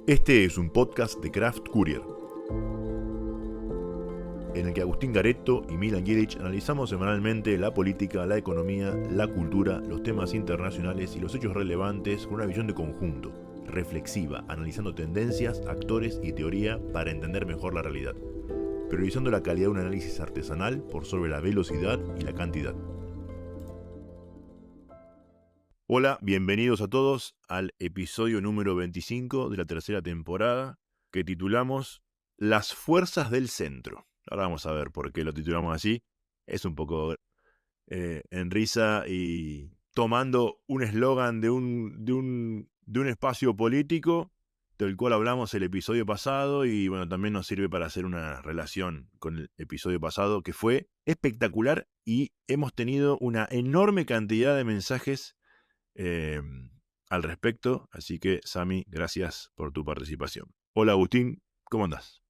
Este es un podcast de Craft Courier, en el que Agustín Garetto y Milan Jelic analizamos semanalmente la política, la economía, la cultura, los temas internacionales y los hechos relevantes con una visión de conjunto, reflexiva, analizando tendencias, actores y teoría para entender mejor la realidad, priorizando la calidad de un análisis artesanal por sobre la velocidad y la cantidad. Hola, bienvenidos a todos al episodio número 25 de la tercera temporada, que titulamos Las fuerzas del centro. Ahora vamos a ver por qué lo titulamos así. Es un poco en risa y tomando un eslogan de un espacio político del cual hablamos el episodio pasado, y bueno, también nos sirve para hacer una relación con el episodio pasado, que fue espectacular y hemos tenido una enorme cantidad de mensajes al respecto, así que Sami, gracias por tu participación. Hola Agustín, ¿cómo andás?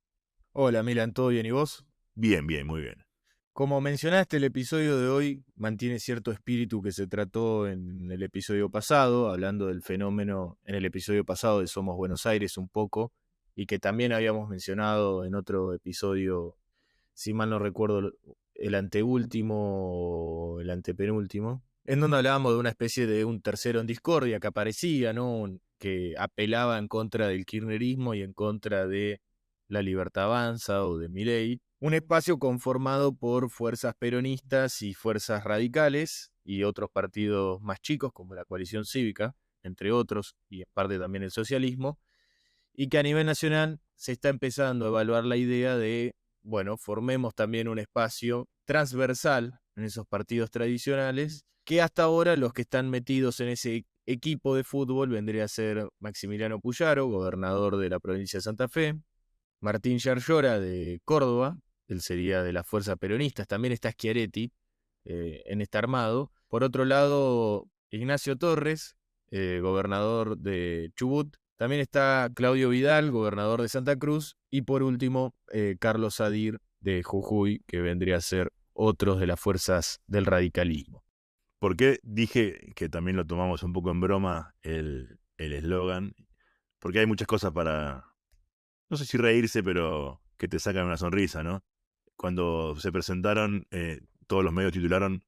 Hola Milan, ¿todo bien y vos? Bien, muy bien. Como mencionaste, el episodio de hoy mantiene cierto espíritu que se trató en el episodio pasado, hablando del fenómeno en el episodio pasado de Somos Buenos Aires un poco, y que también habíamos mencionado en otro episodio, si mal no recuerdo, el anteúltimo o el antepenúltimo, en donde hablábamos de una especie de un tercero en discordia que aparecía, ¿no? Que apelaba en contra del kirchnerismo y en contra de la Libertad Avanza o de Milei. Un espacio conformado por fuerzas peronistas y fuerzas radicales y otros partidos más chicos como la Coalición Cívica, entre otros, y en parte también el socialismo, y que a nivel nacional se está empezando a evaluar la idea de, bueno, formemos también un espacio transversal en esos partidos tradicionales, que hasta ahora los que están metidos en ese equipo de fútbol vendría a ser Maximiliano Puyaro, gobernador de la provincia de Santa Fe, Martín Yarlora de Córdoba, él sería de las fuerzas peronistas, también está Schiaretti en este armado. Por otro lado, Ignacio Torres, gobernador de Chubut. También está Claudio Vidal, gobernador de Santa Cruz. Y por último, Carlos Sadir de Jujuy, que vendría a ser otros de las fuerzas del radicalismo. ¿Por qué dije que también lo tomamos un poco en broma el eslogan? Porque hay muchas cosas para, no sé si reírse, pero que te sacan una sonrisa, ¿no? Cuando se presentaron, todos los medios titularon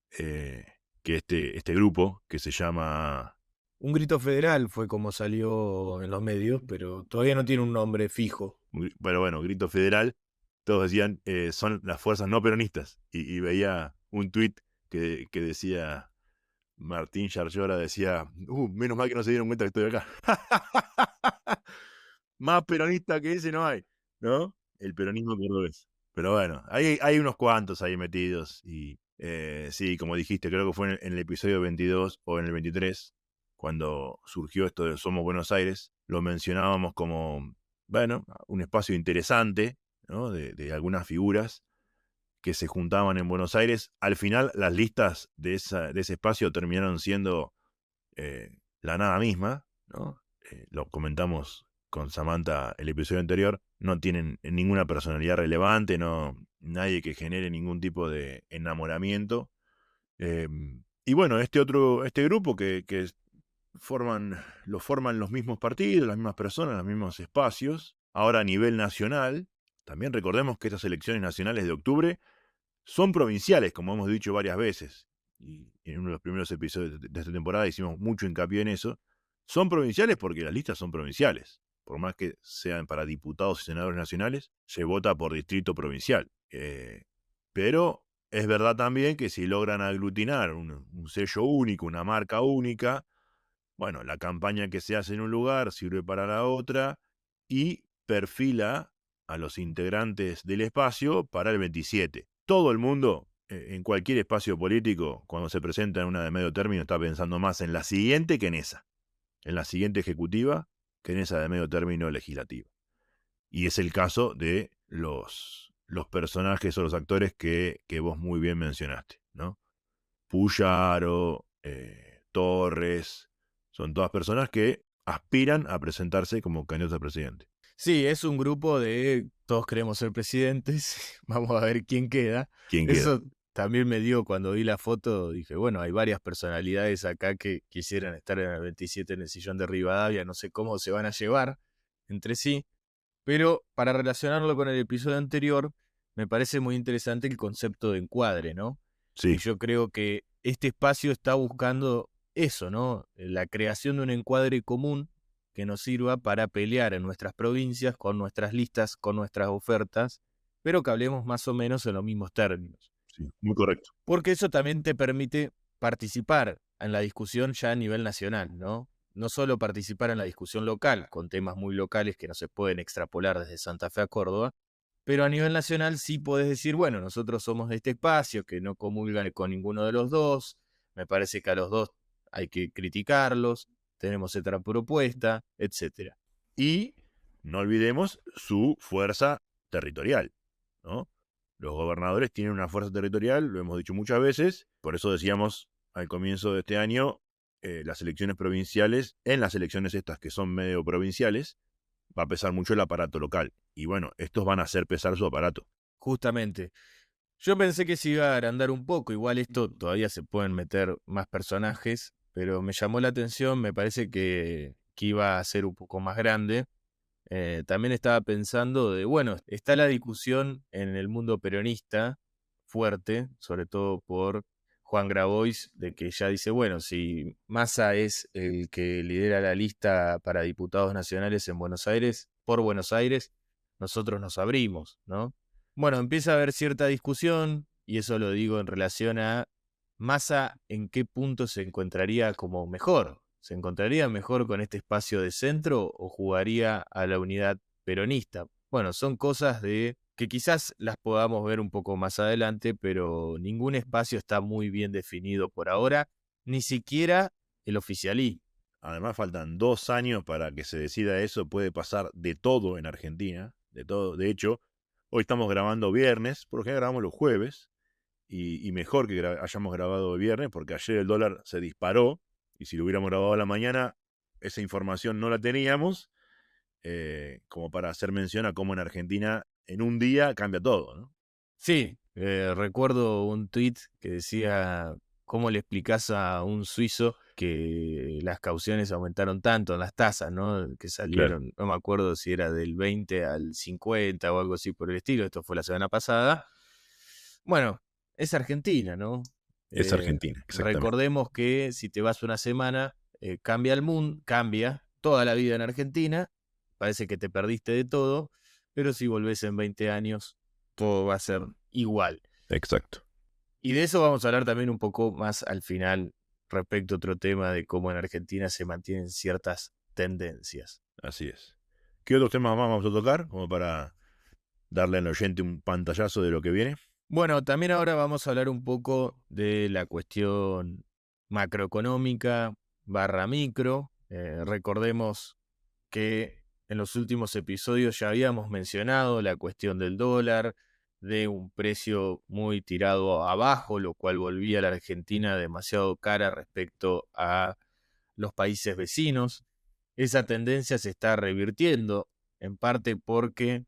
que este grupo, que se llama... Un grito federal fue como salió en los medios, pero todavía no tiene un nombre fijo. Bueno, Grito Federal, todos decían, son las fuerzas no peronistas. Y veía un tuit que decía, Martín Yarlora decía, menos mal que no se dieron cuenta que estoy acá. Más peronista que ese no hay, ¿no? El peronismo cordobés. Pero bueno, hay unos cuantos ahí metidos. Y sí, como dijiste, creo que fue en el episodio 22 o en el 23, cuando surgió esto de Somos Buenos Aires, lo mencionábamos como, bueno, un espacio interesante, ¿no? De algunas figuras que se juntaban en Buenos Aires. Al final, las listas de ese espacio terminaron siendo la nada misma, ¿no? Lo comentamos con Samantha el episodio anterior, no tienen ninguna personalidad relevante, no, nadie que genere ningún tipo de enamoramiento. Y bueno, este grupo que lo forman los mismos partidos, las mismas personas, los mismos espacios. Ahora a nivel nacional, también recordemos que estas elecciones nacionales de octubre son provinciales, como hemos dicho varias veces, y en uno de los primeros episodios de esta temporada hicimos mucho hincapié en eso. Son provinciales porque las listas son provinciales. Por más que sean para diputados y senadores nacionales, se vota por distrito provincial. Pero es verdad también que si logran aglutinar un sello único, una marca única, bueno, la campaña que se hace en un lugar sirve para la otra y perfila a los integrantes del espacio para el 27. Todo el mundo, en cualquier espacio político, cuando se presenta en una de medio término, está pensando más en la siguiente que en esa. En la siguiente ejecutiva que en esa de medio término legislativa. Y es el caso de los personajes o los actores que vos muy bien mencionaste, ¿no? Puyaro, Torres, son todas personas que aspiran a presentarse como candidatos a presidente. Sí, es un grupo de todos queremos ser presidentes, vamos a ver quién queda. ¿Quién queda? Eso también me dio cuando vi la foto, dije, bueno, hay varias personalidades acá que quisieran estar en el 27 en el sillón de Rivadavia, no sé cómo se van a llevar, entre sí, pero para relacionarlo con el episodio anterior, me parece muy interesante el concepto de encuadre, ¿no? Y Sí, yo creo que este espacio está buscando eso, ¿no? La creación de un encuadre común que nos sirva para pelear en nuestras provincias, con nuestras listas, con nuestras ofertas, pero que hablemos más o menos en los mismos términos. sí, muy correcto. Porque eso también te permite participar en la discusión ya a nivel nacional, ¿no? No solo participar en la discusión local, con temas muy locales que no se pueden extrapolar desde Santa Fe a Córdoba, pero a nivel nacional sí podés decir, bueno, nosotros somos de este espacio, que no comulgan con ninguno de los dos, me parece que a los dos hay que criticarlos, tenemos otra propuesta, etcétera. Y no olvidemos su fuerza territorial, ¿no? Los gobernadores tienen una fuerza territorial, lo hemos dicho muchas veces, por eso decíamos al comienzo de este año, las elecciones provinciales, en las elecciones estas que son medio provinciales, va a pesar mucho el aparato local. Y bueno, estos van a hacer pesar su aparato. Justamente. Yo pensé que se iba a agrandar un poco, igual esto todavía se pueden meter más personajes, pero me llamó la atención, me parece que iba a ser un poco más grande. También estaba pensando de, bueno, está la discusión en el mundo peronista fuerte, sobre todo por Juan Grabois, de que ya dice, bueno, si Massa es el que lidera la lista para diputados nacionales en Buenos Aires, por Buenos Aires, nosotros nos abrimos, ¿no? Bueno, empieza a haber cierta discusión, y eso lo digo en relación a Massa en qué punto se encontraría como mejor. ¿Se encontraría mejor con este espacio de centro o jugaría a la unidad peronista? Bueno, son cosas de que quizás las podamos ver un poco más adelante, pero ningún espacio está muy bien definido por ahora, ni siquiera el oficialismo. Además, faltan 2 años para que se decida eso. Puede pasar de todo en Argentina, de todo. De hecho, hoy estamos grabando viernes, porque grabamos los jueves, y mejor que hayamos grabado el viernes, porque ayer el dólar se disparó, y si lo hubiéramos grabado a la mañana, esa información no la teníamos, como para hacer mención a cómo en Argentina en un día cambia todo, ¿no? Sí, recuerdo un tuit que decía, ¿cómo le explicás a un suizo que las cauciones aumentaron tanto en las tasas, ¿no? Que Claro. salieron, no me acuerdo si era del 20 al 50 o algo así por el estilo, esto fue la semana pasada. Bueno, es Argentina, ¿no? Es Argentina, exactamente. Recordemos que si te vas una semana, cambia el mundo, cambia toda la vida en Argentina, parece que te perdiste de todo, pero si volvés en 20 años, todo va a ser igual. Exacto. Y de eso vamos a hablar también un poco más al final respecto a otro tema de cómo en Argentina se mantienen ciertas tendencias. Así es. ¿Qué otros temas más vamos a tocar? Como para darle al oyente un pantallazo de lo que viene. Bueno, también ahora vamos a hablar un poco de la cuestión macroeconómica barra micro. Recordemos que en los últimos episodios ya habíamos mencionado la cuestión del dólar, de un precio muy tirado abajo, lo cual volvía a la Argentina demasiado cara respecto a los países vecinos. Esa tendencia se está revirtiendo, en parte porque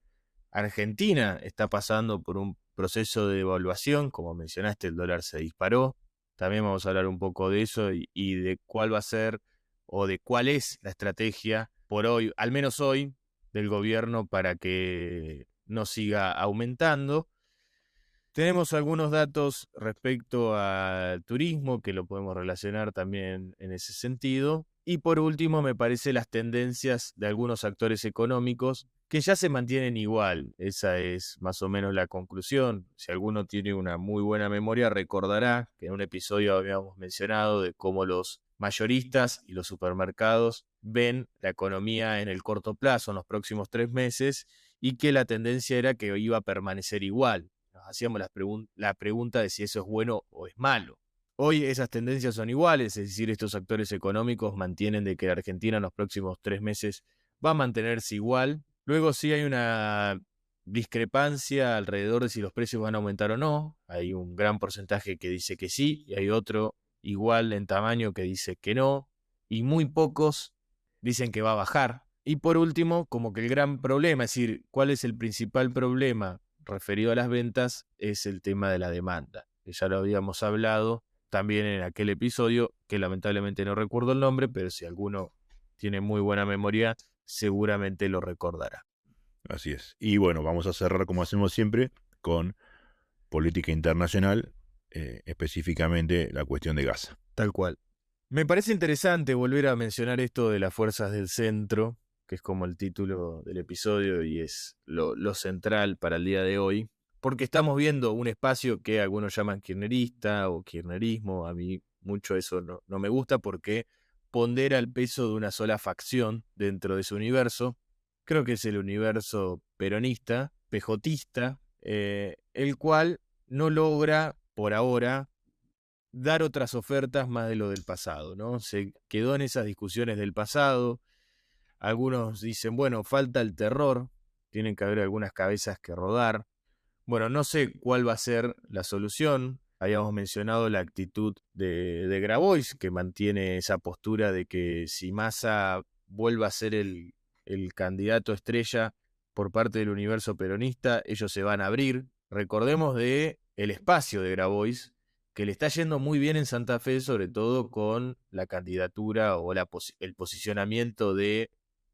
Argentina está pasando por un proceso de devaluación, como mencionaste, el dólar se disparó. También vamos a hablar un poco de eso y de cuál va a ser o de cuál es la estrategia por hoy, al menos hoy, del gobierno para que no siga aumentando. Tenemos algunos datos respecto al turismo que lo podemos relacionar también en ese sentido. Y por último, me parece las tendencias de algunos actores económicos que ya se mantienen igual. Esa es más o menos la conclusión. Si alguno tiene una muy buena memoria, recordará que en un episodio habíamos mencionado de cómo los mayoristas y los supermercados ven la economía en el corto plazo, en los próximos 3 meses, y que la tendencia era que iba a permanecer igual. Nos hacíamos la pregunta de si eso es bueno o es malo. Hoy esas tendencias son iguales, es decir, estos actores económicos mantienen de que la Argentina en los próximos 3 meses va a mantenerse igual. Luego sí hay una discrepancia alrededor de si los precios van a aumentar o no. Hay un gran porcentaje que dice que sí y hay otro igual en tamaño que dice que no. Y muy pocos dicen que va a bajar. Y por último, como que el gran problema, es decir, ¿cuál es el principal problema referido a las ventas? Es el tema de la demanda, que ya lo habíamos hablado también en aquel episodio, que lamentablemente no recuerdo el nombre, pero si alguno tiene muy buena memoria, seguramente lo recordará. Así es. Y bueno, vamos a cerrar como hacemos siempre con política internacional, específicamente la cuestión de Gaza. Tal cual. Me parece interesante volver a mencionar esto de las fuerzas del centro, que es como el título del episodio y es lo central para el día de hoy, porque estamos viendo un espacio que algunos llaman kirchnerista o kirchnerismo. A mí mucho eso no me gusta porque pondera el peso de una sola facción dentro de ese universo. Creo que es el universo peronista, pejotista, el cual no logra por ahora dar otras ofertas más de lo del pasado, ¿no? Se quedó en esas discusiones del pasado. Algunos dicen, bueno, falta el terror, tienen que haber algunas cabezas que rodar. Bueno, no sé cuál va a ser la solución. Habíamos mencionado la actitud de Grabois, que mantiene esa postura de que si Massa vuelva a ser el candidato estrella por parte del universo peronista, ellos se van a abrir. Recordemos de el espacio de Grabois, que le está yendo muy bien en Santa Fe, sobre todo con la candidatura o el posicionamiento de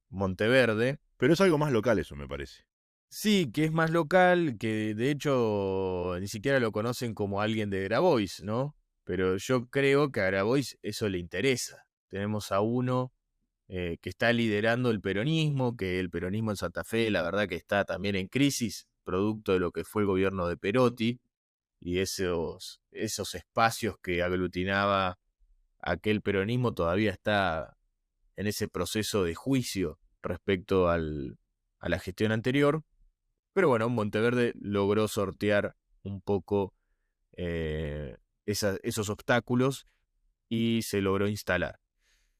Monteverde. Pero es algo más local eso, me parece. Sí, que es más local, que de hecho ni siquiera lo conocen como alguien de Grabois, ¿no? Pero yo creo que a Grabois eso le interesa. Tenemos a uno que está liderando el peronismo, que el peronismo en Santa Fe, la verdad que está también en crisis, producto de lo que fue el gobierno de Perotti y esos espacios que aglutinaba aquel peronismo todavía está en ese proceso de juicio respecto a la gestión anterior. Pero bueno, Monteverde logró sortear un poco esos obstáculos y se logró instalar.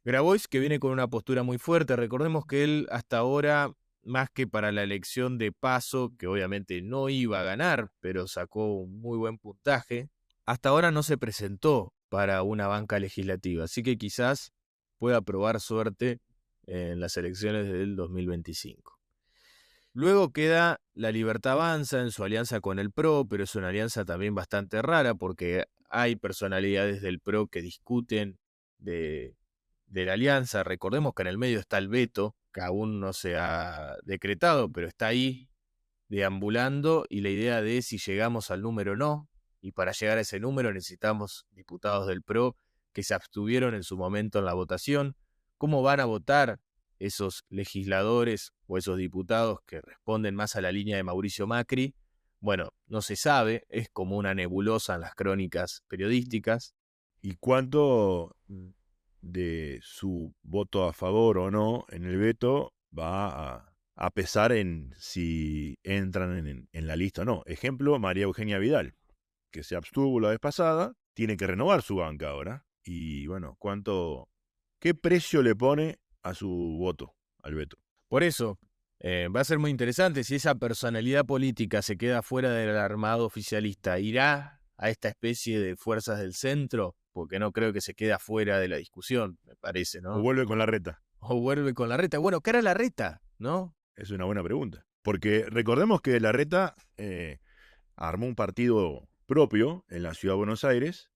Grabois, que viene con una postura muy fuerte, recordemos que él hasta ahora, más que para la elección de Paso, que obviamente no iba a ganar, pero sacó un muy buen puntaje, hasta ahora no se presentó para una banca legislativa, así que quizás pueda probar suerte en las elecciones del 2025. Luego queda La Libertad Avanza en su alianza con el PRO, pero es una alianza también bastante rara porque hay personalidades del PRO que discuten de la alianza. Recordemos que en el medio está el veto, que aún no se ha decretado, pero está ahí deambulando y la idea de si llegamos al número o no, y para llegar a ese número necesitamos diputados del PRO que se abstuvieron en su momento en la votación. ¿Cómo van a votar esos legisladores o esos diputados que responden más a la línea de Mauricio Macri? Bueno, no se sabe, es como una nebulosa en las crónicas periodísticas. ¿Y cuánto de su voto a favor o no en el veto va a pesar en si entran en la lista o no? Ejemplo, María Eugenia Vidal, que se abstuvo la vez pasada, tiene que renovar su banca ahora. Y bueno, ¿qué precio le pone a su voto, al veto? Por eso, va a ser muy interesante si esa personalidad política se queda fuera del armado oficialista. ¿Irá a esta especie de fuerzas del centro? Porque no creo que se quede fuera de la discusión, me parece, ¿O ¿no? vuelve con la reta? O vuelve con la reta. Bueno, ¿qué era la reta? ¿No? Es una buena pregunta. Porque recordemos que la reta armó un partido propio en la Ciudad de Buenos Aires.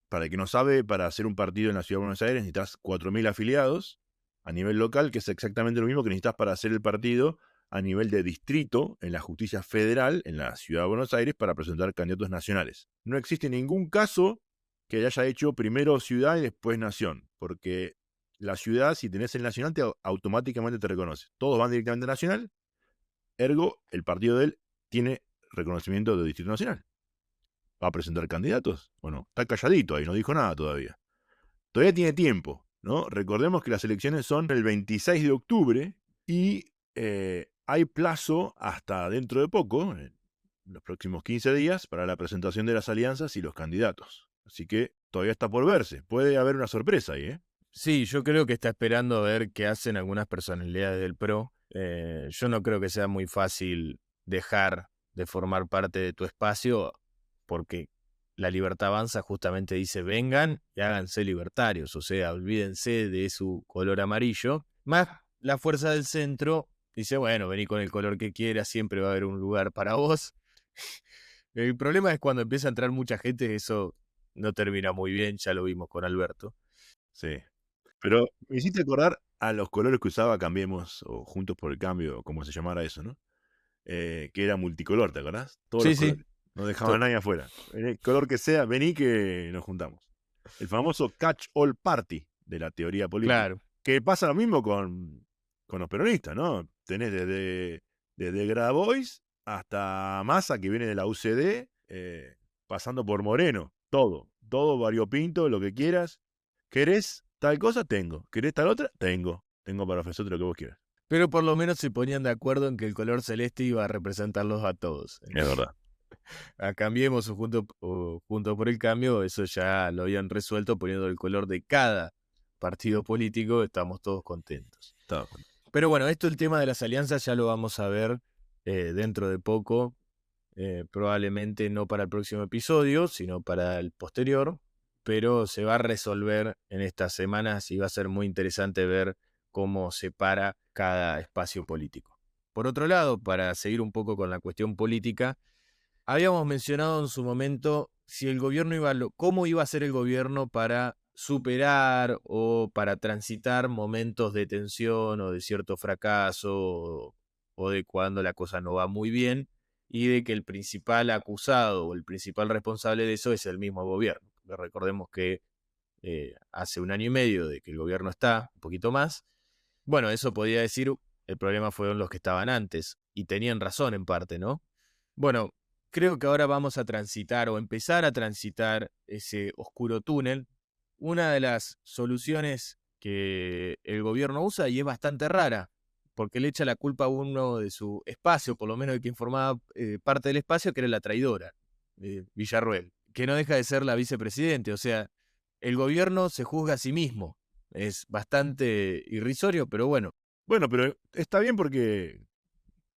Para el que no sabe, para hacer un partido en la Ciudad de Buenos Aires necesitas 4.000 afiliados a nivel local, que es exactamente lo mismo que necesitas para hacer el partido a nivel de distrito en la justicia federal en la Ciudad de Buenos Aires para presentar candidatos nacionales. No existe ningún caso que haya hecho primero ciudad y después nación, porque la ciudad, si tenés el nacional, automáticamente te reconoce. Todos van directamente a nacional, ergo, el partido de él tiene reconocimiento de distrito nacional. ¿Va a presentar candidatos? Bueno, está calladito ahí, no dijo nada todavía. Todavía tiene tiempo, ¿no? Recordemos que las elecciones son el 26 de octubre y hay plazo hasta dentro de poco, en los próximos 15 días, para la presentación de las alianzas y los candidatos. Así que todavía está por verse. Puede haber una sorpresa ahí, ¿eh? Sí, yo creo que está esperando a ver qué hacen algunas personalidades del PRO. Yo no creo que sea muy fácil dejar de formar parte de tu espacio porque la libertad avanza justamente dice vengan y háganse libertarios, o sea, olvídense de su color amarillo. Más la fuerza del centro dice, bueno, vení con el color que quieras, siempre va a haber un lugar para vos. El problema es cuando empieza a entrar mucha gente, eso no termina muy bien, ya lo vimos con Alberto. Sí. Pero me hiciste acordar a los colores que usaba Cambiemos o Juntos por el Cambio, como se llamara eso, ¿no? Que era multicolor, ¿te acordás? Todos los Sí, sí. colores. No dejaba a To- nadie afuera. El color que sea, vení que nos juntamos. El famoso catch-all party de la teoría política. Claro. Que pasa lo mismo con los peronistas, ¿no? Tenés desde Grabois hasta Massa, que viene de la UCD, pasando por Moreno. Todo variopinto, lo que quieras. ¿Querés tal cosa? Tengo. ¿Querés tal otra? Tengo. Tengo para ofrecerte lo que vos quieras. Pero por lo menos se ponían de acuerdo en que el color celeste iba a representarlos a todos. Es verdad. A Cambiemos o Juntos por el Cambio, eso ya lo habían resuelto poniendo el color de cada partido político, estamos todos contentos. Está. Pero bueno, esto el tema de las alianzas ya lo vamos a ver dentro de poco, probablemente no para el próximo episodio, sino para el posterior, pero se va a resolver en estas semanas y va a ser muy interesante ver cómo se para cada espacio político. Por otro lado, para seguir un poco con la cuestión política, habíamos mencionado en su momento si el gobierno cómo iba a ser el gobierno para superar o para transitar momentos de tensión o de cierto fracaso o de cuando la cosa no va muy bien y de que el principal acusado o el principal responsable de eso es el mismo gobierno. Recordemos que hace 1 año y medio de que el gobierno está, un poquito más. Bueno, eso podía decir, el problema fueron los que estaban antes y tenían razón en parte, ¿no? Bueno, creo que ahora vamos a transitar o empezar a transitar ese oscuro túnel. Una de las soluciones que el gobierno usa y es bastante rara, porque le echa la culpa a uno de su espacio, por lo menos el que informaba parte del espacio, que era la traidora, Villarruel, que no deja de ser la vicepresidente. O sea, el gobierno se juzga a sí mismo. Es bastante irrisorio, pero bueno. Bueno, pero está bien porque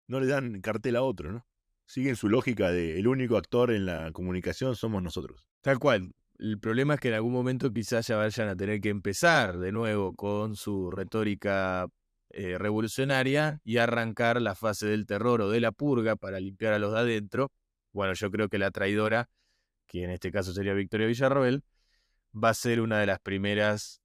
no le dan cartel a otro, ¿no? Siguen su lógica de el único actor en la comunicación somos nosotros. Tal cual. El problema es que en algún momento quizás ya vayan a tener que empezar de nuevo con su retórica revolucionaria y arrancar la fase del terror o de la purga para limpiar a los de adentro. Bueno, yo creo que la traidora, que en este caso sería Victoria Villarroel, va a ser una de las primeras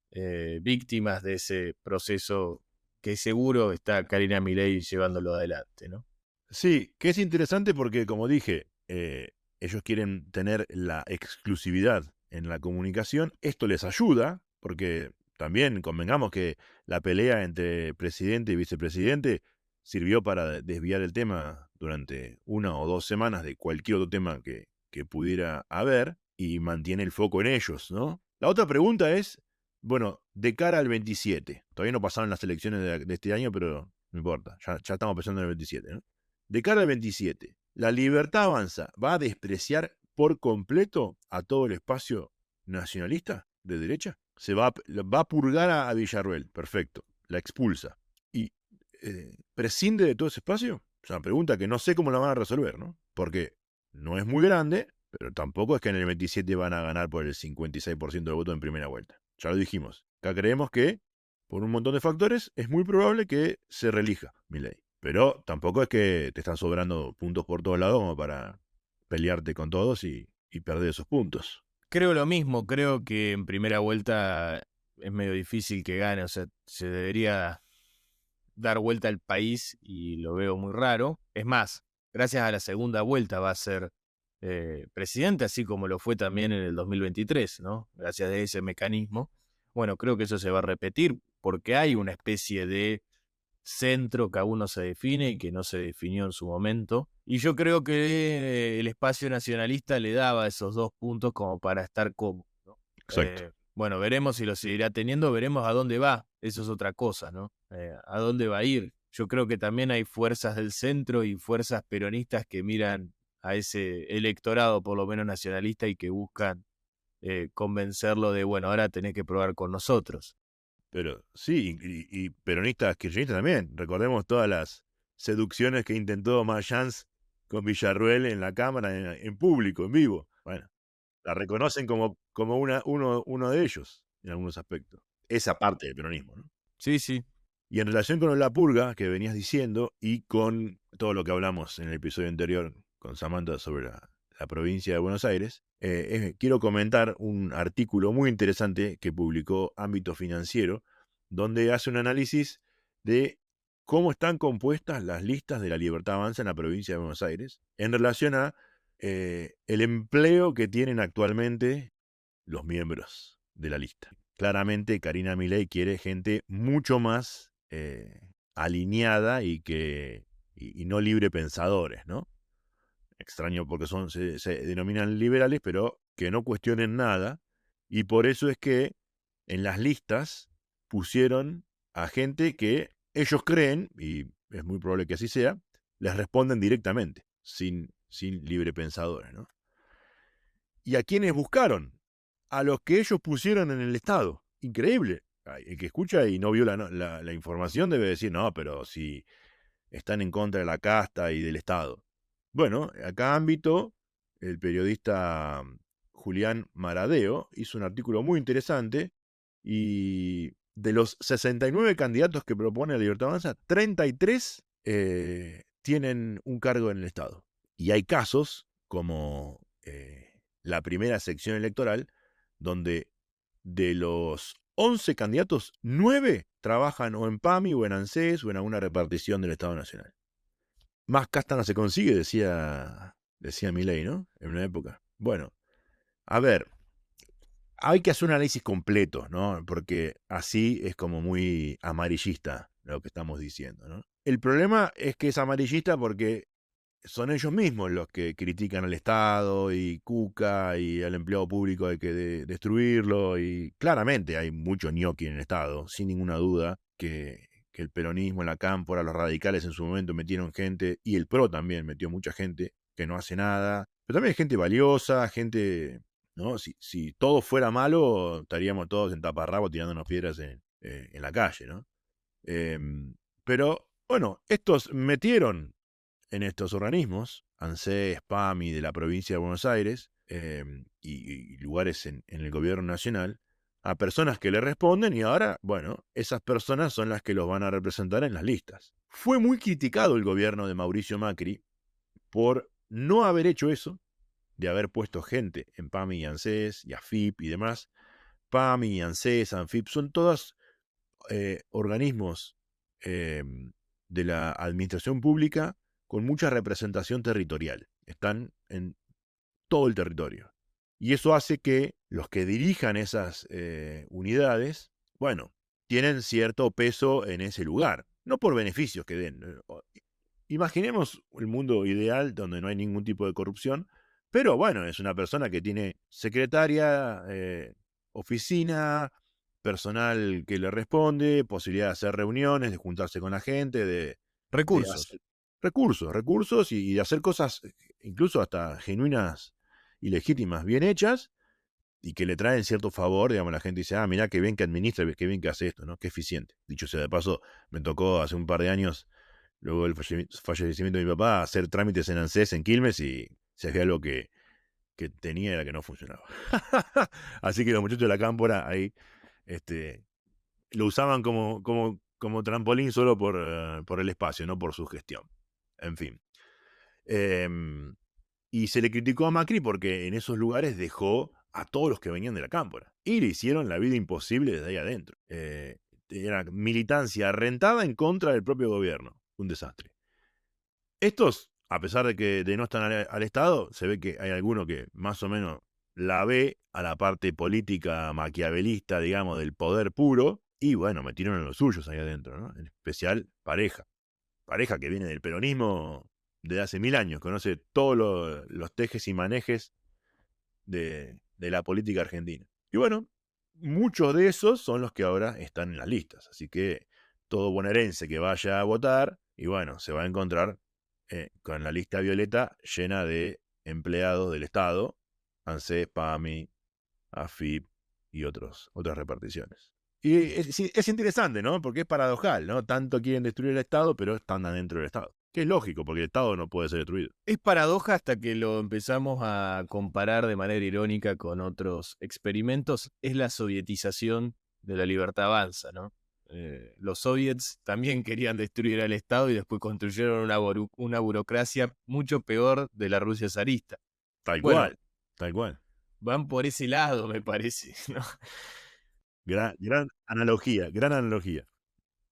víctimas de ese proceso que seguro está Karina Milei llevándolo adelante, ¿no? Sí, que es interesante porque, como dije, ellos quieren tener la exclusividad en la comunicación. Esto les ayuda, porque también convengamos que la pelea entre presidente y vicepresidente sirvió para desviar el tema durante 1 o 2 semanas de cualquier otro tema que pudiera haber y mantiene el foco en ellos, ¿no? La otra pregunta es, bueno, de cara al 27, todavía no pasaron las elecciones de este año, pero no importa, ya estamos pensando en el 27, ¿no? De cara al 27, ¿la Libertad Avanza va a despreciar por completo a todo el espacio nacionalista de derecha? Va a purgar a Villarruel, perfecto, la expulsa. ¿Y prescinde de todo ese espacio? Es una pregunta que no sé cómo la van a resolver, ¿no? Porque no es muy grande, pero tampoco es que en el 27 van a ganar por el 56% de voto en primera vuelta. Ya lo dijimos. Acá creemos que, por un montón de factores, es muy probable que se reelija Milei. Pero tampoco es que te están sobrando puntos por todos lados como para pelearte con todos y perder esos puntos. Creo lo mismo, creo que en primera vuelta es medio difícil que gane, o sea, se debería dar vuelta al país y lo veo muy raro. Es más, gracias a la segunda vuelta va a ser presidente, así como lo fue también en el 2023, ¿no? Gracias a ese mecanismo. Bueno, creo que eso se va a repetir porque hay una especie de centro que aún no se define y que no se definió en su momento. Y yo creo que el espacio nacionalista le daba esos 2 puntos como para estar cómodo, ¿no? Exacto. Bueno, veremos si lo seguirá teniendo, veremos a dónde va. Eso es otra cosa, ¿no? A dónde va a ir. Yo creo que también hay fuerzas del centro y fuerzas peronistas que miran a ese electorado, por lo menos nacionalista, y que buscan convencerlo de, bueno, ahora tenés que probar con nosotros. Pero sí, y peronistas, kirchneristas también. Recordemos todas las seducciones que intentó Mayans con Villarruel en la Cámara, en público, en vivo. Bueno, la reconocen como uno de ellos en algunos aspectos. Esa parte del peronismo, ¿no? Sí, sí. Y en relación con la purga que venías diciendo y con todo lo que hablamos en el episodio anterior con Samantha sobre la provincia de Buenos Aires, quiero comentar un artículo muy interesante que publicó Ámbito Financiero, donde hace un análisis de cómo están compuestas las listas de la Libertad Avanza en la provincia de Buenos Aires en relación a el empleo que tienen actualmente los miembros de la lista. Claramente Karina Milei quiere gente mucho más alineada y no libre pensadores, ¿no? Extraño porque se denominan liberales, pero que no cuestionen nada. Y por eso es que en las listas pusieron a gente que ellos creen, y es muy probable que así sea, les responden directamente, sin libre pensadores, ¿no? ¿Y a quiénes buscaron? A los que ellos pusieron en el Estado. Increíble. El que escucha y no vio la información debe decir, no, pero si están en contra de la casta y del Estado. Bueno, acá ámbito, el periodista Julián Maradeo hizo un artículo muy interesante y de los 69 candidatos que propone la Libertad Avanza, 33 tienen un cargo en el Estado. Y hay casos como la primera sección electoral, donde de los 11 candidatos, 9 trabajan o en PAMI o en ANSES o en alguna repartición del Estado Nacional. Más casta no se consigue, decía Milei, ¿no? En una época. Bueno, a ver, hay que hacer un análisis completo, ¿no? Porque así es como muy amarillista lo que estamos diciendo, ¿no? El problema es que es amarillista porque son ellos mismos los que critican al Estado y Cuca y al empleado público hay que destruirlo, y claramente hay mucho ñoqui en el Estado, sin ninguna duda que el peronismo, la cámpora, los radicales en su momento metieron gente, y el PRO también metió mucha gente que no hace nada, pero también hay gente valiosa, gente, ¿no? Si todo fuera malo, estaríamos todos en taparrabo tirándonos piedras en la calle, ¿no? Pero, bueno, estos metieron en estos organismos, ANSES, PAMI de la provincia de Buenos Aires, y lugares en el gobierno nacional, a personas que le responden, y ahora, bueno, esas personas son las que los van a representar en las listas. Fue muy criticado el gobierno de Mauricio Macri por no haber hecho eso, de haber puesto gente en PAMI y ANSES y AFIP y demás. PAMI, ANSES, ANFIP son todos organismos de la administración pública con mucha representación territorial. Están en todo el territorio. Y eso hace que los que dirijan esas unidades, bueno, tienen cierto peso en ese lugar. No por beneficios que den. Imaginemos el mundo ideal donde no hay ningún tipo de corrupción, pero bueno, es una persona que tiene secretaria, oficina, personal que le responde, posibilidad de hacer reuniones, de juntarse con la gente, de Recursos. hacer recursos y de hacer cosas incluso hasta genuinas y legítimas, bien hechas, y que le traen cierto favor. Digamos, la gente dice, mirá qué bien que administra, qué bien que hace esto, ¿no? Qué eficiente. Dicho sea de paso, me tocó hace un par de años, luego del fallecimiento de mi papá, hacer trámites en ANSES en Quilmes, y se hacía algo que tenía era que no funcionaba. Así que los muchachos de la cámpora ahí lo usaban como trampolín solo por el espacio, no por su gestión. En fin. Y se le criticó a Macri porque en esos lugares dejó a todos los que venían de la cámpora y le hicieron la vida imposible desde ahí adentro. Era militancia rentada en contra del propio gobierno. Un desastre. Estos, a pesar de que denostan al Estado, se ve que hay alguno que más o menos la ve a la parte política maquiavelista, digamos, del poder puro, y bueno, metieron a los suyos ahí adentro, ¿no? En especial Pareja. Pareja que viene del peronismo de hace 1000 años, conoce todos los tejes y manejes de la política argentina. Y bueno, muchos de esos son los que ahora están en las listas, así que todo bonaerense que vaya a votar, y bueno, se va a encontrar con la lista violeta llena de empleados del Estado, ANSES, PAMI, AFIP y otras reparticiones. Y es interesante, ¿no? Porque es paradojal, ¿no? Tanto quieren destruir el Estado, pero están adentro del Estado. Que es lógico, porque el Estado no puede ser destruido. Es paradoja hasta que lo empezamos a comparar de manera irónica con otros experimentos. Es la sovietización de la Libertad Avanza, ¿no? Los soviets también querían destruir al Estado y después construyeron una burocracia mucho peor de la Rusia zarista. Tal Bueno, cual, tal cual. van por ese lado, me parece, ¿no? Gran analogía, gran analogía.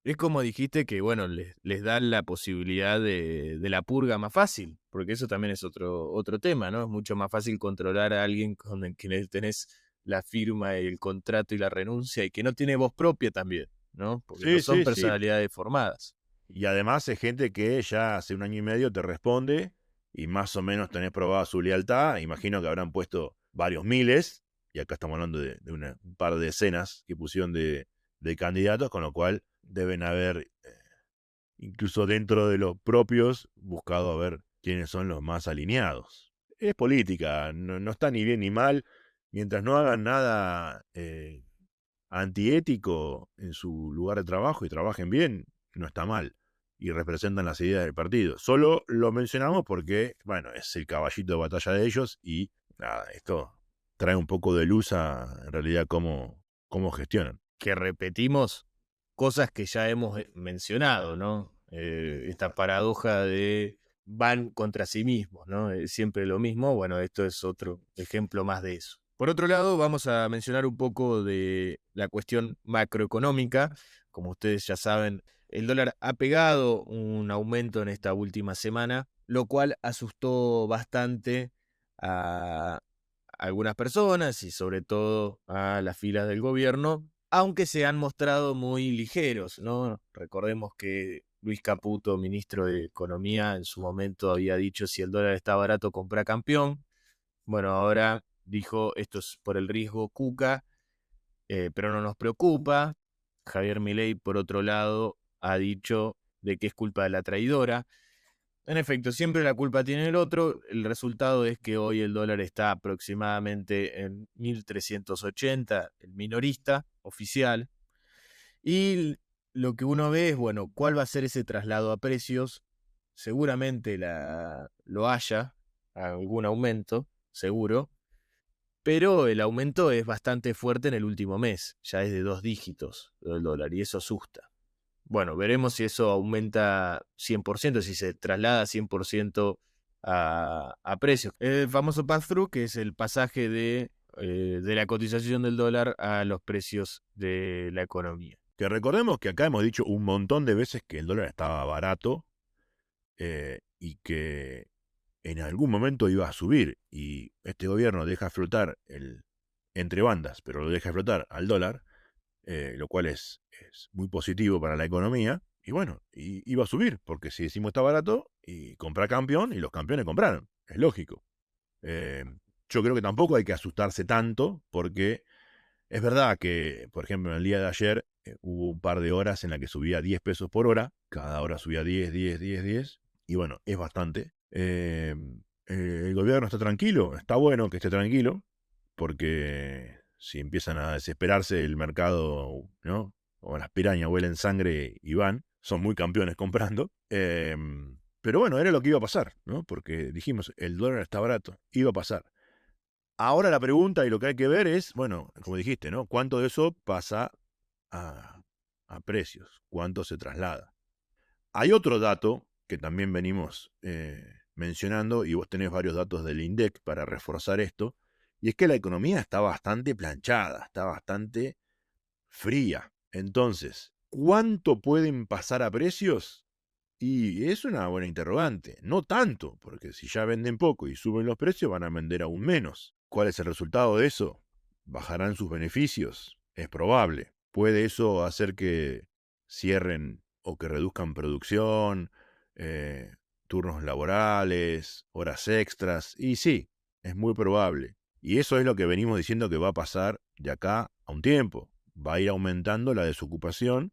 Es como dijiste que, bueno, les dan la posibilidad de la purga más fácil, porque eso también es otro tema, ¿no? Es mucho más fácil controlar a alguien con el que tenés la firma, el contrato y la renuncia, y que no tiene voz propia también, ¿no? Porque no Sí, son sí, sí. personalidades formadas. Y además es gente que ya hace 1 año y medio te responde y más o menos tenés probada su lealtad. Imagino que habrán puesto varios miles, y acá estamos hablando de un par de decenas que pusieron de candidatos, con lo cual deben haber, incluso dentro de los propios, buscado a ver quiénes son los más alineados. Es política, no está ni bien ni mal, mientras no hagan nada antiético en su lugar de trabajo y trabajen bien, no está mal. Y representan las ideas del partido. Solo lo mencionamos porque, bueno, es el caballito de batalla de ellos y nada, esto trae un poco de luz a, en realidad, cómo gestionan. Que repetimos cosas que ya hemos mencionado, ¿no? Esta paradoja de van contra sí mismos, ¿no? Es siempre lo mismo. Bueno, esto es otro ejemplo más de eso. Por otro lado, vamos a mencionar un poco de la cuestión macroeconómica. Como ustedes ya saben, el dólar ha pegado un aumento en esta última semana, lo cual asustó bastante a algunas personas y sobre todo a las filas del gobierno, aunque se han mostrado muy ligeros, ¿no? Recordemos que Luis Caputo, ministro de Economía, en su momento había dicho: si el dólar está barato, compra campeón. Bueno, ahora dijo: esto es por el riesgo Cuca, pero no nos preocupa. Javier Milei, por otro lado, ha dicho de que es culpa de la traidora. En efecto, siempre la culpa tiene el otro. El resultado es que hoy el dólar está aproximadamente en 1380, el minorista oficial. Y lo que uno ve es, bueno, cuál va a ser ese traslado a precios. Seguramente lo haya, algún aumento, seguro. Pero el aumento es bastante fuerte en el último mes. Ya es de 2 dígitos el dólar y eso asusta. Bueno, veremos si eso aumenta 100%, si se traslada 100% a precios. El famoso pass-through, que es el pasaje de la cotización del dólar a los precios de la economía. Que recordemos que acá hemos dicho un montón de veces que el dólar estaba barato y que en algún momento iba a subir, y este gobierno deja flotar entre bandas, pero lo deja flotar al dólar, lo cual es muy positivo para la economía. Y bueno, iba a subir, porque si decimos está barato, y compra campeón, y los campeones compraron, es lógico. Eh, yo creo que tampoco hay que asustarse tanto, porque es verdad que, por ejemplo, en el día de ayer hubo un par de horas en la que subía 10 pesos por hora, cada hora subía 10, 10, 10, 10, y bueno, es bastante. El gobierno está tranquilo, está bueno que esté tranquilo, porque si empiezan a desesperarse el mercado, ¿no? O las pirañas huelen sangre y van, son muy campeones comprando. Pero bueno, era lo que iba a pasar, ¿no? Porque dijimos, el dólar está barato, iba a pasar. Ahora la pregunta y lo que hay que ver es, bueno, como dijiste, ¿no? ¿Cuánto de eso pasa a precios? ¿Cuánto se traslada? Hay otro dato que también venimos mencionando, y vos tenés varios datos del INDEC para reforzar esto, y es que la economía está bastante planchada, está bastante fría. Entonces, ¿cuánto pueden pasar a precios? Y es una buena interrogante. No tanto, porque si ya venden poco y suben los precios, van a vender aún menos. ¿Cuál es el resultado de eso? ¿Bajarán sus beneficios? Es probable. ¿Puede eso hacer que cierren o que reduzcan producción, eh, turnos laborales, horas extras? Y sí, es muy probable. Y eso es lo que venimos diciendo que va a pasar de acá a un tiempo. Va a ir aumentando la desocupación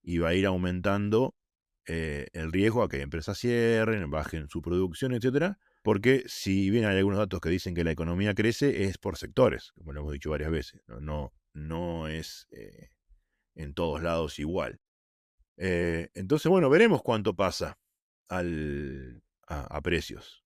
y va a ir aumentando el riesgo a que empresas cierren, bajen su producción, etcétera. Porque si bien hay algunos datos que dicen que la economía crece, es por sectores, como lo hemos dicho varias veces. No es en todos lados igual. Entonces, bueno, veremos cuánto pasa a precios.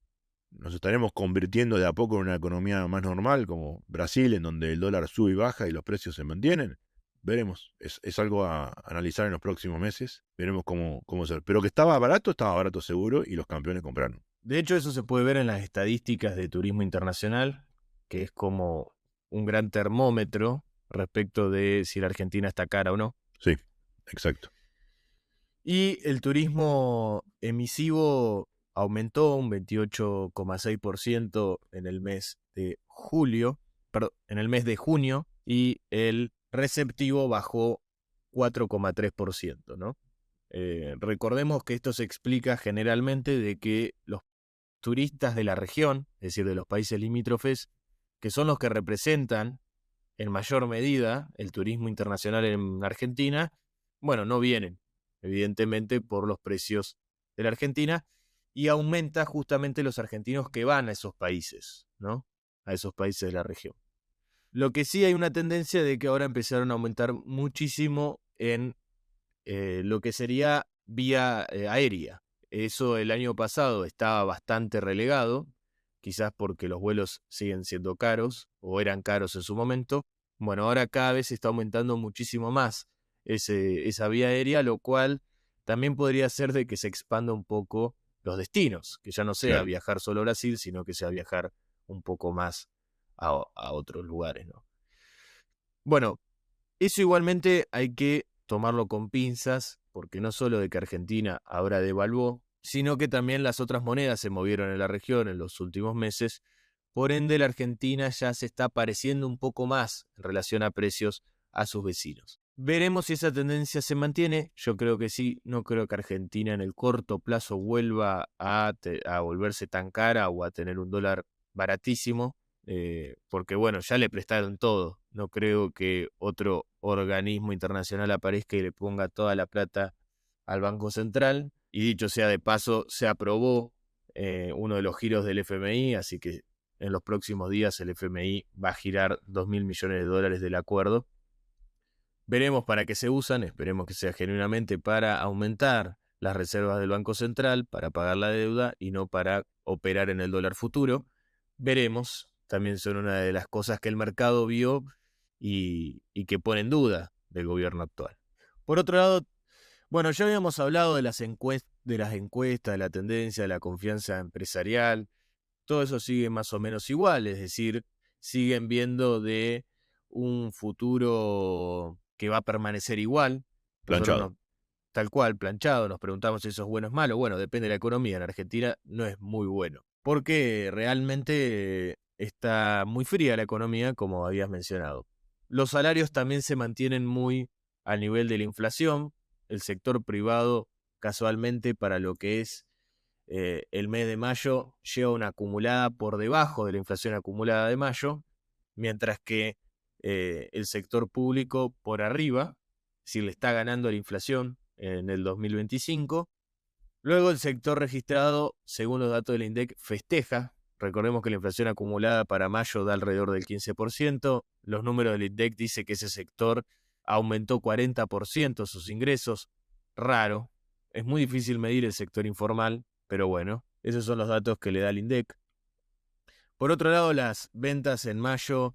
Nos estaremos convirtiendo de a poco en una economía más normal, como Brasil, en donde el dólar sube y baja y los precios se mantienen. Veremos. Es algo a analizar en los próximos meses. Veremos cómo ser. Pero que estaba barato seguro, y los campeones compraron. De hecho, eso se puede ver en las estadísticas de turismo internacional, que es como un gran termómetro respecto de si la Argentina está cara o no. Sí, exacto. Y el turismo emisivo aumentó un 28,6% en el mes de en el mes de junio, y el receptivo bajó 4,3%, ¿no? Recordemos que esto se explica generalmente de que los turistas de la región, es decir, de los países limítrofes, que son los que representan en mayor medida el turismo internacional en Argentina, bueno, no vienen, evidentemente, por los precios de la Argentina, y aumenta justamente los argentinos que van a esos países, ¿no? A esos países de la región. Lo que sí hay una tendencia de que ahora empezaron a aumentar muchísimo en lo que sería vía aérea. Eso el año pasado estaba bastante relegado, quizás porque los vuelos siguen siendo caros o eran caros en su momento. Bueno, ahora cada vez está aumentando muchísimo más esa vía aérea, lo cual también podría ser de que se expanda un poco los destinos, que ya no sea Claro. viajar solo a Brasil, sino que sea viajar un poco más a otros lugares, ¿no? Bueno, eso igualmente hay que tomarlo con pinzas, porque no solo de que Argentina ahora devaluó, sino que también las otras monedas se movieron en la región en los últimos meses. Por ende, la Argentina ya se está pareciendo un poco más en relación a precios a sus vecinos. Veremos si esa tendencia se mantiene. Yo creo que sí. No creo que Argentina en el corto plazo vuelva a volverse tan cara o a tener un dólar baratísimo. Porque bueno, ya le prestaron todo. No creo que otro organismo internacional aparezca y le ponga toda la plata al Banco Central. Y dicho sea de paso, se aprobó uno de los giros del FMI, así que en los próximos días el FMI va a girar 2.000 millones de dólares del acuerdo. Veremos para qué se usan, esperemos que sea genuinamente para aumentar las reservas del Banco Central, para pagar la deuda y no para operar en el dólar futuro. Veremos, también son una de las cosas que el mercado vio y que pone en duda del gobierno actual. Por otro lado, bueno, ya habíamos hablado de las encuestas, de la tendencia, de la confianza empresarial. Todo eso sigue más o menos igual, es decir, siguen viendo de un futuro que va a permanecer igual. Nosotros Planchado. tal cual, planchado, nos preguntamos si eso es bueno o es malo. Bueno, depende de la economía. En Argentina no es muy bueno, porque realmente está muy fría la economía, como habías mencionado. Los salarios también se mantienen muy al nivel de la inflación. El sector privado, casualmente, para lo que es el mes de mayo, lleva una acumulada por debajo de la inflación acumulada de mayo, mientras que el sector público por arriba, si le está ganando la inflación en el 2025. Luego el sector registrado, según los datos del INDEC, festeja. Recordemos que la inflación acumulada para mayo da alrededor del 15%. Los números del INDEC dicen que ese sector aumentó 40% sus ingresos. Raro. Es muy difícil medir el sector informal, pero bueno, esos son los datos que le da el INDEC. Por otro lado, las ventas en mayo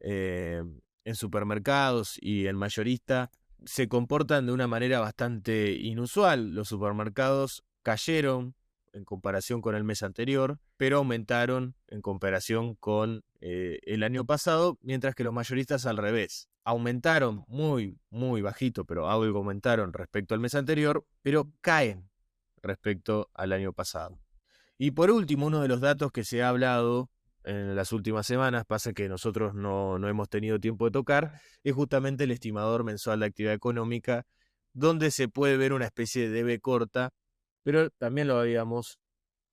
en supermercados y en mayorista se comportan de una manera bastante inusual. Los supermercados cayeron en comparación con el mes anterior, pero aumentaron en comparación con el año pasado, mientras que los mayoristas al revés. Aumentaron muy, muy bajito, pero algo aumentaron respecto al mes anterior, pero caen respecto al año pasado. Y por último, uno de los datos que se ha hablado en las últimas semanas, pasa que nosotros no hemos tenido tiempo de tocar, es justamente el estimador mensual de actividad económica, donde se puede ver una especie de V corta, pero también lo habíamos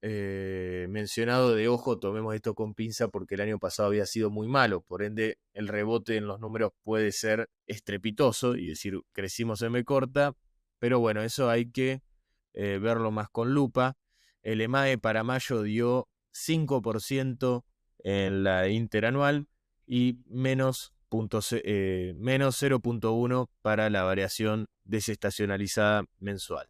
mencionado de ojo, tomemos esto con pinza porque el año pasado había sido muy malo, por ende el rebote en los números puede ser estrepitoso y decir crecimos en V corta, pero bueno, eso hay que verlo más con lupa. El EMAE para mayo dio 5% en la interanual y menos 0,1 para la variación desestacionalizada mensual.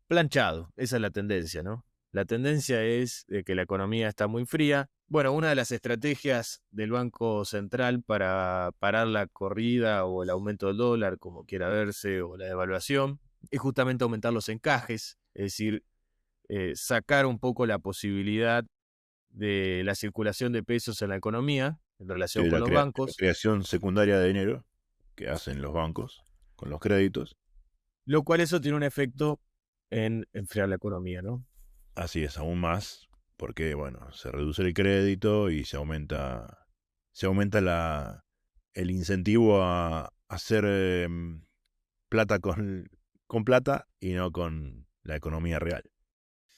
Planchado, esa es la tendencia, ¿no? La tendencia es de que la economía está muy fría. Bueno, una de las estrategias del Banco Central para parar la corrida o el aumento del dólar, como quiera verse, o la devaluación, es justamente aumentar los encajes, es decir, sacar un poco la posibilidad de la circulación de pesos en la economía, en relación de con la, los la bancos, creación secundaria de dinero que hacen los bancos con los créditos. lo cual eso tiene un efecto en enfriar la economía, ¿no? Así es, aún más, porque bueno, se reduce el crédito y se aumenta el incentivo a hacer plata con plata y no con la economía real.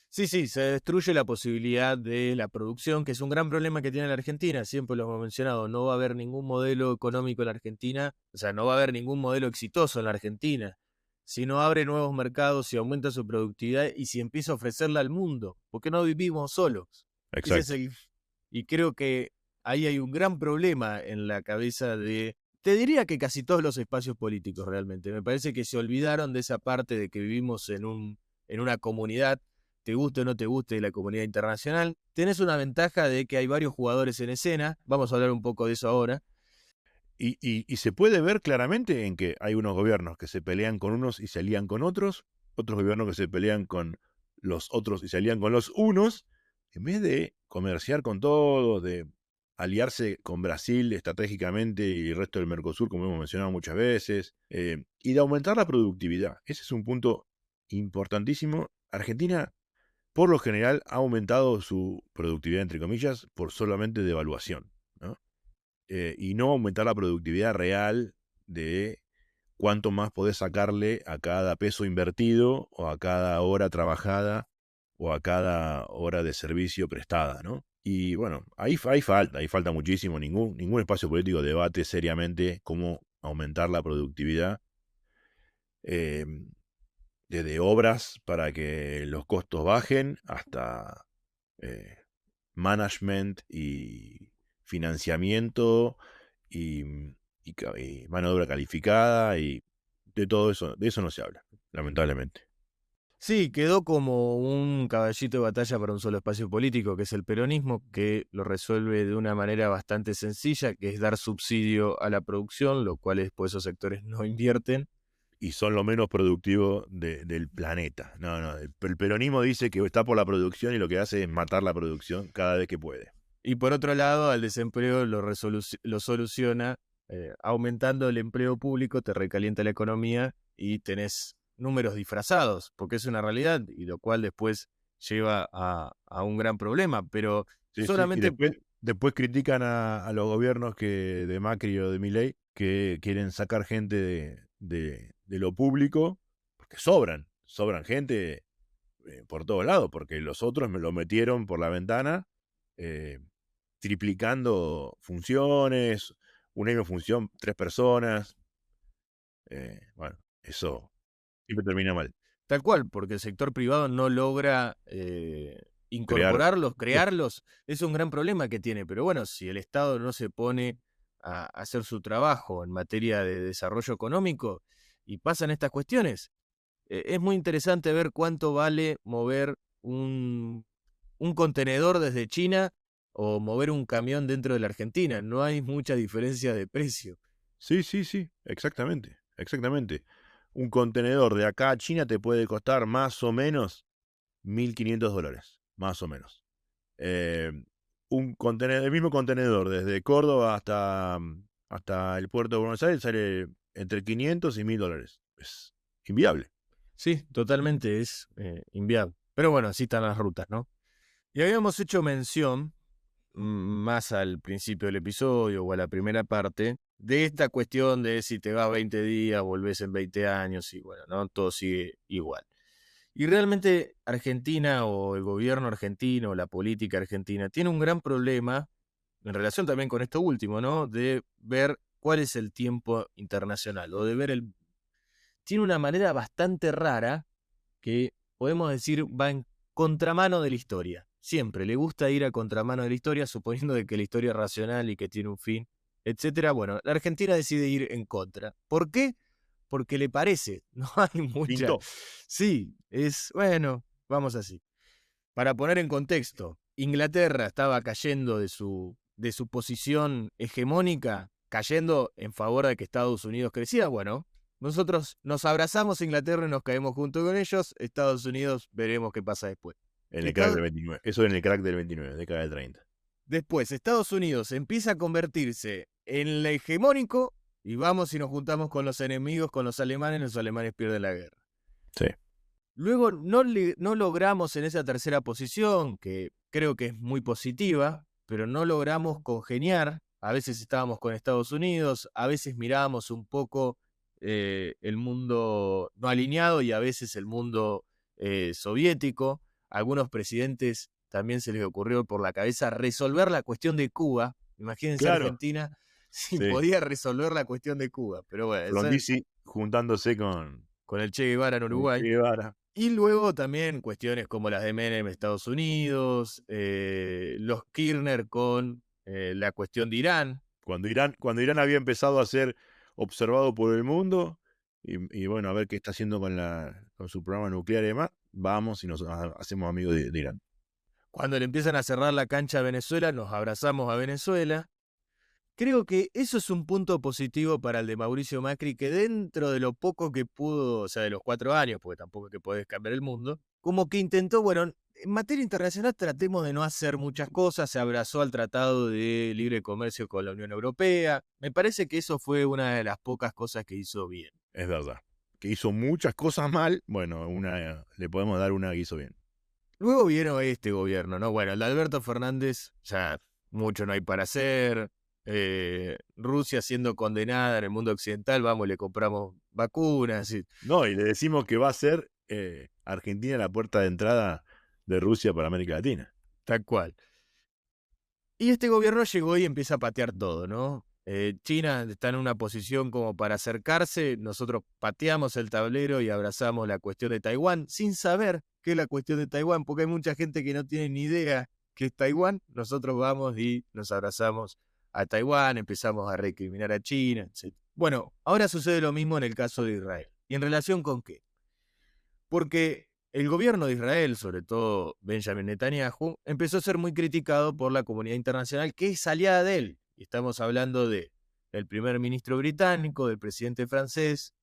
Sí, sí, se destruye la posibilidad de la producción, que es un gran problema que tiene la Argentina, siempre lo hemos mencionado, no va a haber ningún modelo económico en la Argentina, o sea, no va a haber ningún modelo exitoso en la Argentina, si no abre nuevos mercados, si aumenta su productividad y si empieza a ofrecerla al mundo, porque no vivimos solos. Ese es Exacto. y creo que ahí hay un gran problema en la cabeza de, te diría que casi todos los espacios políticos realmente, me parece que se olvidaron de esa parte de que vivimos en una comunidad, te guste o no te guste la comunidad internacional, tenés una ventaja de que hay varios jugadores en escena, vamos a hablar un poco de eso ahora. Y se puede ver claramente en que hay unos gobiernos que se pelean con unos y se alían con otros gobiernos que se pelean con los otros y se alían con los unos, en vez de comerciar con todos, de aliarse con Brasil estratégicamente y el resto del Mercosur, como hemos mencionado muchas veces, y de aumentar la productividad. Ese es un punto importantísimo. Argentina, por lo general, ha aumentado su productividad, entre comillas, por solamente devaluación, ¿no? Y no aumentar la productividad real de cuánto más podés sacarle a cada peso invertido o a cada hora trabajada o a cada hora de servicio prestada, ¿no? Y bueno, ahí falta muchísimo. Ningún espacio político debate seriamente cómo aumentar la productividad, eh, desde obras para que los costos bajen hasta eh, management y financiamiento y, y mano de obra calificada y de eso no se habla, lamentablemente. Sí, quedó como un caballito de batalla para un solo espacio político, que es el peronismo, que lo resuelve de una manera bastante sencilla, que es dar subsidio a la producción, lo cual después esos sectores no invierten. Y son lo menos productivo del planeta. No, no, el peronismo dice que está por la producción y lo que hace es matar la producción cada vez que puede. Y por otro lado, al desempleo lo soluciona aumentando el empleo público, te recalienta la economía y tenés números disfrazados, porque es una realidad, y lo cual después lleva a un gran problema. Pero Sí, sí. Y solamente, después critican a los gobiernos de Macri o de Milei que quieren sacar gente de lo público, porque sobran gente por todos lados, porque los otros me lo metieron por la ventana, eh, triplicando funciones, una misma función, 3 personas. Bueno, eso siempre termina mal. tal cual, porque el sector privado no logra Crear, incorporarlos, crearlos, es un gran problema que tiene. Pero bueno, si el Estado no se pone a hacer su trabajo en materia de desarrollo económico y pasan estas cuestiones, es muy interesante ver cuánto vale mover un contenedor desde China o mover un camión dentro de la Argentina. No hay mucha diferencia de precio. sí, sí, sí, exactamente, exactamente. Un contenedor de acá a China te puede costar más o menos $1.500, más o menos. Eh, el mismo contenedor desde Córdoba hasta el puerto de Buenos Aires sale entre 500 y $1.000. Es inviable. Sí, totalmente es inviable. Pero bueno, así están las rutas, ¿no? Y habíamos hecho mención, más al principio del episodio o a la primera parte, de esta cuestión de si te vas 20 días, volvés en 20 años y bueno, ¿no? Todo sigue igual. Y realmente Argentina o el gobierno argentino o la política argentina tiene un gran problema en relación también con esto último, ¿no? De ver cuál es el tiempo internacional o de ver el... Tiene una manera bastante rara que podemos decir va en contramano de la historia. Siempre le gusta ir a contramano de la historia, suponiendo de que la historia es racional y que tiene un fin, etcétera. Bueno, la Argentina decide ir en contra. ¿Por qué? Porque le parece. No hay mucha. Pintó. Sí, es bueno, vamos así. Para poner en contexto, Inglaterra estaba cayendo de su posición hegemónica, cayendo en favor de que Estados Unidos crecía. Bueno, nosotros nos abrazamos a Inglaterra y nos caemos junto con ellos. Estados Unidos veremos qué pasa después. En Y el crack del 29. Eso en el crack del 29, década del 30. Después, Estados Unidos empieza a convertirse en el hegemónico y vamos y nos juntamos con los enemigos, con los alemanes pierden la guerra. Sí. Luego no logramos en esa tercera posición, que creo que es muy positiva, pero no logramos congeniar. A veces estábamos con Estados Unidos, a veces mirábamos un poco el mundo no alineado y a veces el mundo soviético. A algunos presidentes también se les ocurrió por la cabeza resolver la cuestión de Cuba. Imagínense Claro. Argentina si Sí. podía resolver la cuestión de Cuba. Pero bueno, Frondizi juntándose con el Che Guevara en Che Uruguay. Guevara. Y luego también cuestiones como las de Menem en Estados Unidos, los Kirchner con la cuestión de Irán. Cuando Irán había empezado a ser observado por el mundo, y bueno, a ver qué está haciendo con su programa nuclear y demás, vamos y nos hacemos amigos de Irán. Cuando le empiezan a cerrar la cancha a Venezuela, nos abrazamos a Venezuela. Creo que eso es un punto positivo para el de Mauricio Macri, que dentro de lo poco que pudo, o sea, de los 4 años, porque tampoco es que podés cambiar el mundo, como que intentó, bueno, en materia internacional tratemos de no hacer muchas cosas, se abrazó al Tratado de Libre Comercio con la Unión Europea. Me parece que eso fue una de las pocas cosas que hizo bien. Es verdad. Que hizo muchas cosas mal, bueno, le podemos dar una que hizo bien. Luego vino este gobierno, ¿no? Bueno, el de Alberto Fernández, ya mucho no hay para hacer. Rusia siendo condenada en el mundo occidental, vamos, le compramos vacunas. No, y le decimos que va a ser Argentina la puerta de entrada de Rusia para América Latina. Tal cual. Y este gobierno llegó y empieza a patear todo, ¿no? China está en una posición como para acercarse, nosotros pateamos el tablero y abrazamos la cuestión de Taiwán sin saber qué es la cuestión de Taiwán, porque hay mucha gente que no tiene ni idea qué es Taiwán. Nosotros vamos y nos abrazamos a Taiwán, empezamos a recriminar a China, etc. Bueno, ahora sucede lo mismo en el caso de Israel. ¿Y en relación con qué? Porque el gobierno de Israel, sobre todo Benjamin Netanyahu, empezó a ser muy criticado por la comunidad internacional que es aliada de él. Y estamos hablando del primer ministro británico, del presidente francés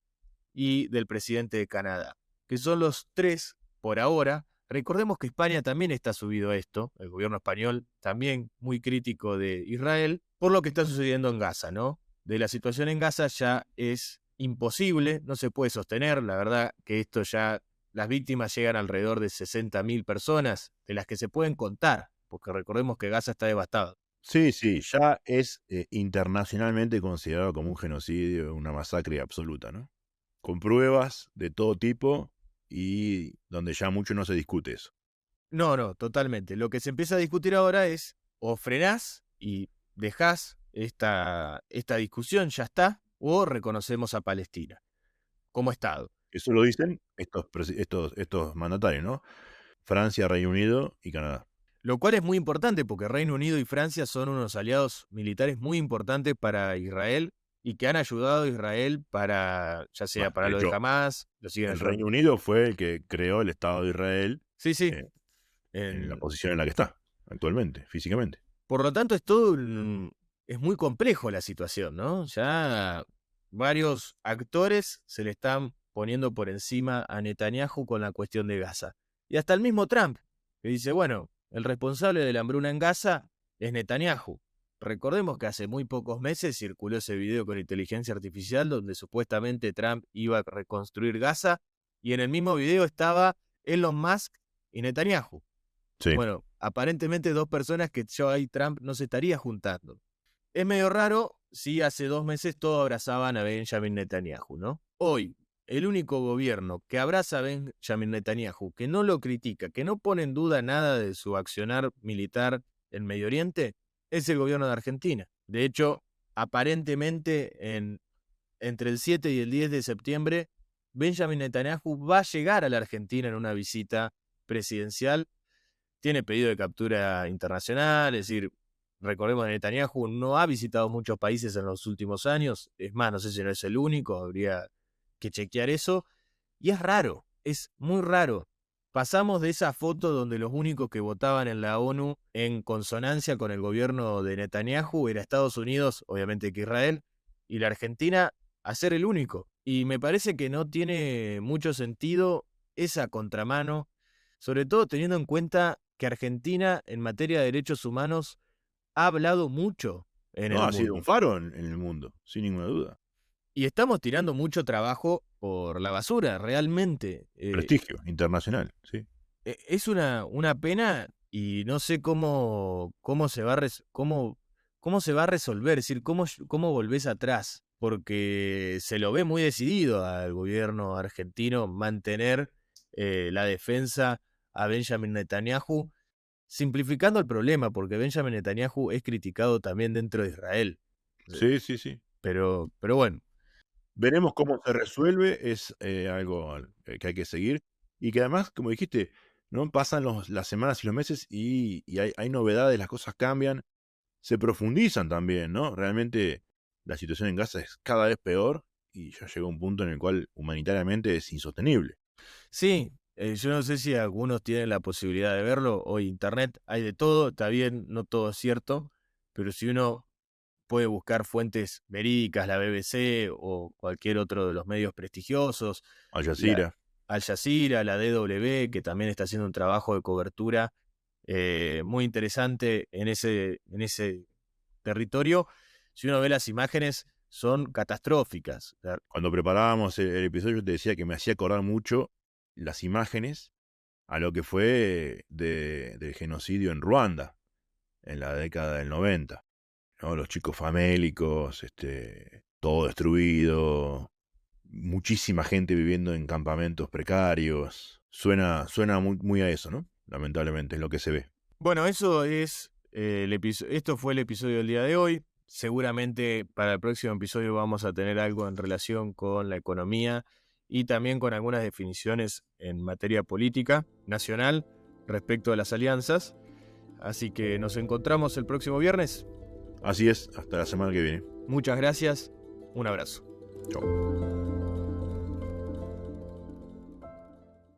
y del presidente de Canadá, que son los tres por ahora. Recordemos que España también está subido a esto, el gobierno español también muy crítico de Israel, por lo que está sucediendo en Gaza, ¿no? De la situación en Gaza ya es imposible, no se puede sostener, la verdad que esto ya, las víctimas llegan alrededor de 60.000 personas, de las que se pueden contar, porque recordemos que Gaza está devastado. Sí, ya es internacionalmente considerado como un genocidio, una masacre absoluta, ¿no? Con pruebas de todo tipo y donde ya mucho no se discute eso. No, totalmente. Lo que se empieza a discutir ahora es o frenás y dejás esta discusión, ya está, o reconocemos a Palestina como Estado. Eso lo dicen estos mandatarios, ¿no? Francia, Reino Unido y Canadá. Lo cual es muy importante porque Reino Unido y Francia son unos aliados militares muy importantes para Israel y que han ayudado a Israel para, ya sea para lo de Hamas, lo siguen el ayudando. Reino Unido fue el que creó el Estado de Israel. Sí. En la posición en la que está actualmente, físicamente. Por lo tanto, es muy complejo la situación, ¿no? Ya varios actores se le están poniendo por encima a Netanyahu con la cuestión de Gaza. Y hasta el mismo Trump, que dice, bueno, el responsable de la hambruna en Gaza es Netanyahu. Recordemos que hace muy pocos meses circuló ese video con inteligencia artificial donde supuestamente Trump iba a reconstruir Gaza y en el mismo video estaba Elon Musk y Netanyahu. Sí. Bueno, aparentemente dos personas que yo y Trump no se estaría juntando. Es medio raro si hace 2 meses todos abrazaban a Benjamin Netanyahu, ¿no? Hoy, el único gobierno que abraza a Benjamin Netanyahu, que no lo critica, que no pone en duda nada de su accionar militar en Medio Oriente, es el gobierno de Argentina. De hecho, aparentemente entre el 7 y el 10 de septiembre, Benjamin Netanyahu va a llegar a la Argentina en una visita presidencial. Tiene pedido de captura internacional, es decir, recordemos que Netanyahu no ha visitado muchos países en los últimos años, es más, no sé si no es el único, habría que chequear eso, y es raro, es muy raro. Pasamos de esa foto donde los únicos que votaban en la ONU en consonancia con el gobierno de Netanyahu era Estados Unidos, obviamente que Israel, y la Argentina a ser el único. Y me parece que no tiene mucho sentido esa contramano, sobre todo teniendo en cuenta que Argentina en materia de derechos humanos ha hablado mucho en No, el ha sido un mundo. faro en el mundo, sin ninguna duda. Y estamos tirando mucho trabajo por la basura, realmente. Prestigio internacional, sí. Es una pena y no sé cómo se va a cómo se va a resolver, es decir, cómo volvés atrás, porque se lo ve muy decidido al gobierno argentino mantener la defensa a Benjamin Netanyahu, simplificando el problema, porque Benjamin Netanyahu es criticado también dentro de Israel. Sí, sí, sí. Pero bueno, Veremos cómo se resuelve, es algo que hay que seguir. Y que además, como dijiste, ¿no? Pasan las semanas y los meses y hay novedades, las cosas cambian, se profundizan también, ¿no? Realmente la situación en Gaza es cada vez peor y ya llegó un punto en el cual humanitariamente es insostenible. sí, yo no sé si algunos tienen la posibilidad de verlo. Hoy internet hay de todo, está bien, no todo es cierto, pero si uno puede buscar fuentes verídicas, la BBC o cualquier otro de los medios prestigiosos, Al la Jazeera, Al Jazeera, la DW, que también está haciendo un trabajo de cobertura muy interesante en ese territorio. Si uno ve las imágenes, son catastróficas. cuando preparábamos el episodio, yo te decía que me hacía acordar mucho las imágenes a lo que fue del genocidio en Ruanda, en la década del 90. ¿No? Los chicos famélicos, todo destruido, muchísima gente viviendo en campamentos precarios. Suena muy, muy a eso, ¿no? Lamentablemente es lo que se ve. Bueno, eso es esto fue el episodio del día de hoy. Seguramente para el próximo episodio vamos a tener algo en relación con la economía y también con algunas definiciones en materia política nacional respecto a las alianzas. Así que nos encontramos el próximo viernes. Así es, hasta la semana que viene. Muchas gracias. Un abrazo. Chao.